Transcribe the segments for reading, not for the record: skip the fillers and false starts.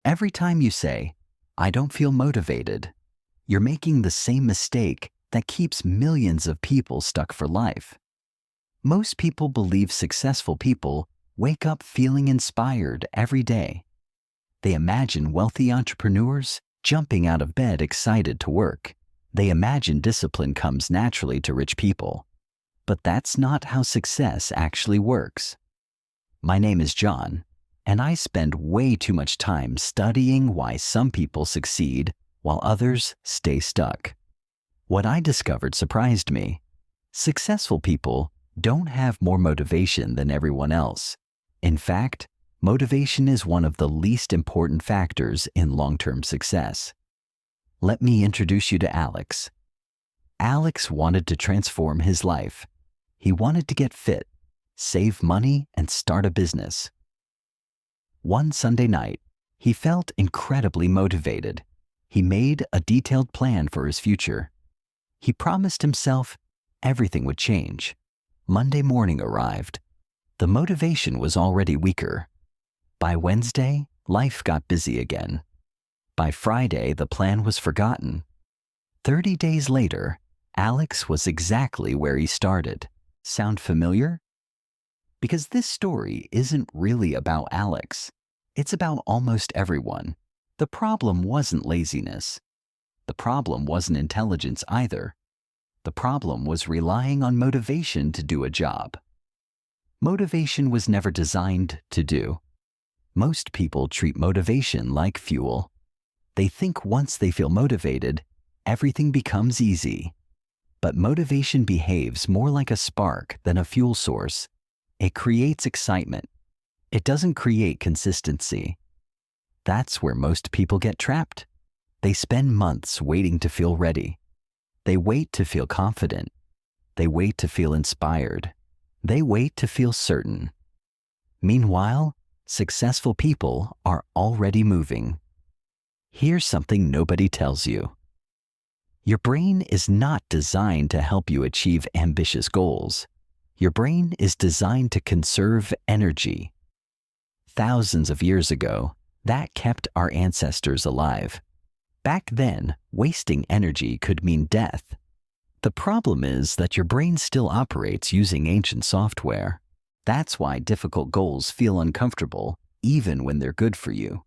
Every time you say, "I don't feel motivated," you're making the same mistake that keeps millions of people stuck for life. Most people believe successful people wake up feeling inspired every day. They imagine wealthy entrepreneurs jumping out of bed excited to work. They imagine discipline comes naturally to rich people. But that's not how success actually works. My name is John, and I spend way too much time studying why some people succeed while others stay stuck. What I discovered surprised me. Successful people don't have more motivation than everyone else. In fact, motivation is one of the least important factors in long-term success. Let me introduce you to Alex. Alex wanted to transform his life. He wanted to get fit, save money, and start a business. One Sunday night, he felt incredibly motivated. He made a detailed plan for his future. He promised himself everything would change. Monday morning arrived. The motivation was already weaker. By Wednesday, life got busy again. By Friday, the plan was forgotten. 30 days later, Alex was exactly where he started. Sound familiar? Because this story isn't really about Alex. It's about almost everyone. The problem wasn't laziness. The problem wasn't intelligence either. The problem was relying on motivation to do a job. Motivation was never designed to do. Most people treat motivation like fuel. They think once they feel motivated, everything becomes easy. But motivation behaves more like a spark than a fuel source. It creates excitement. It doesn't create consistency. That's where most people get trapped. They spend months waiting to feel ready. They wait to feel confident. They wait to feel inspired. They wait to feel certain. Meanwhile, successful people are already moving. Here's something nobody tells you. Your brain is not designed to help you achieve ambitious goals. Your brain is designed to conserve energy. Thousands of years ago, that kept our ancestors alive. Back then, wasting energy could mean death. The problem is that your brain still operates using ancient software. That's why difficult goals feel uncomfortable, even when they're good for you.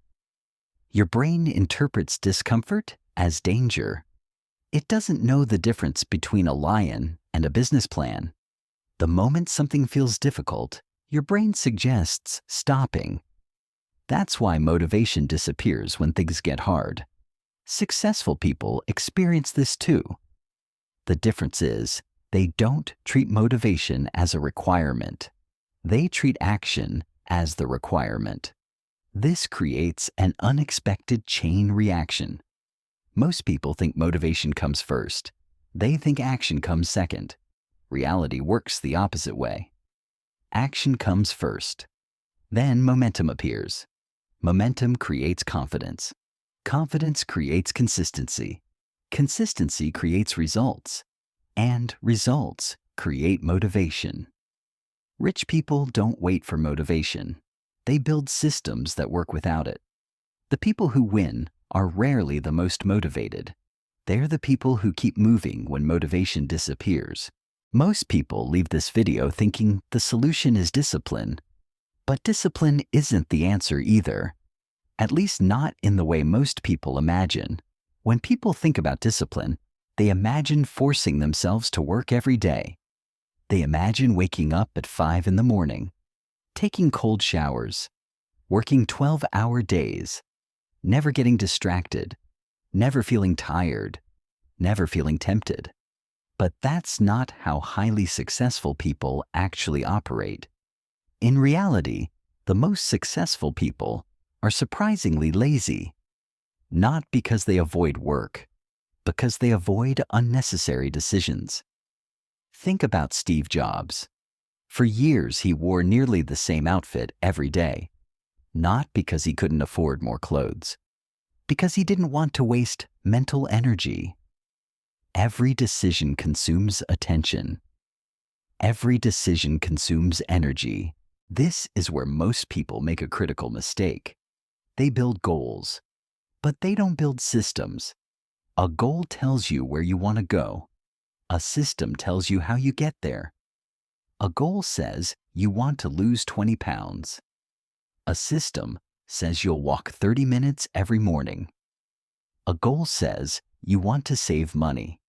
Your brain interprets discomfort as danger. It doesn't know the difference between a lion and a business plan. The moment something feels difficult, your brain suggests stopping. That's why motivation disappears when things get hard. Successful people experience this too. The difference is, they don't treat motivation as a requirement. They treat action as the requirement. This creates an unexpected chain reaction. Most people think motivation comes first. They think action comes second. Reality works the opposite way. Action comes first. Then momentum appears. Momentum creates confidence. Confidence creates consistency. Consistency creates results. And results create motivation. Rich people don't wait for motivation. They build systems that work without it. The people who win are rarely the most motivated. They're the people who keep moving when motivation disappears. Most people leave this video thinking the solution is discipline. But discipline isn't the answer either. At least not in the way most people imagine. When people think about discipline, they imagine forcing themselves to work every day. They imagine waking up at 5 in the morning, taking cold showers, working 12-hour days, never getting distracted, never feeling tired, never feeling tempted. But that's not how highly successful people actually operate. In reality, the most successful people are surprisingly lazy. Not because they avoid work, because they avoid unnecessary decisions. Think about Steve Jobs. For years, he wore nearly the same outfit every day. Not because he couldn't afford more clothes, because he didn't want to waste mental energy. Every decision consumes attention. Every decision consumes energy. This is where most people make a critical mistake. They build goals, but they don't build systems. A goal tells you where you want to go. A system tells you how you get there. A goal says you want to lose 20 pounds. A system says you'll walk 30 minutes every morning. A goal says you want to save money.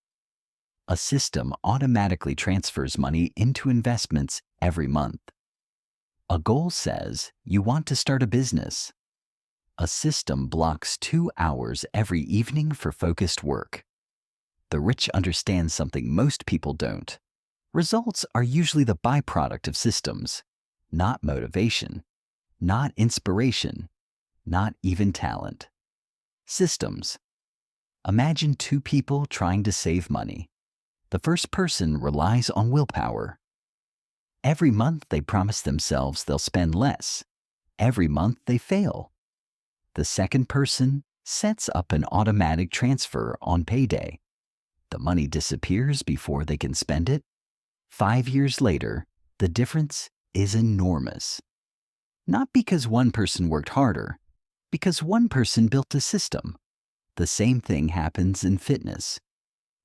A system automatically transfers money into investments every month. A goal says you want to start a business. A system blocks 2 hours every evening for focused work. The rich understand something most people don't. Results are usually the byproduct of systems, not motivation, not inspiration, not even talent. Systems. Imagine two people trying to save money. The first person relies on willpower. Every month they promise themselves they'll spend less. Every month they fail. The second person sets up an automatic transfer on payday. The money disappears before they can spend it. 5 years later, the difference is enormous. Not because one person worked harder, because one person built a system. The same thing happens in fitness.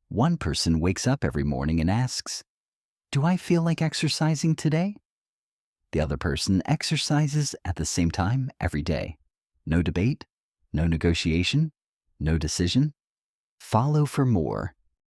One person wakes up every morning and asks, "Do I feel like exercising today?" The other person exercises at the same time every day. No debate, no negotiation, no decision. Follow for more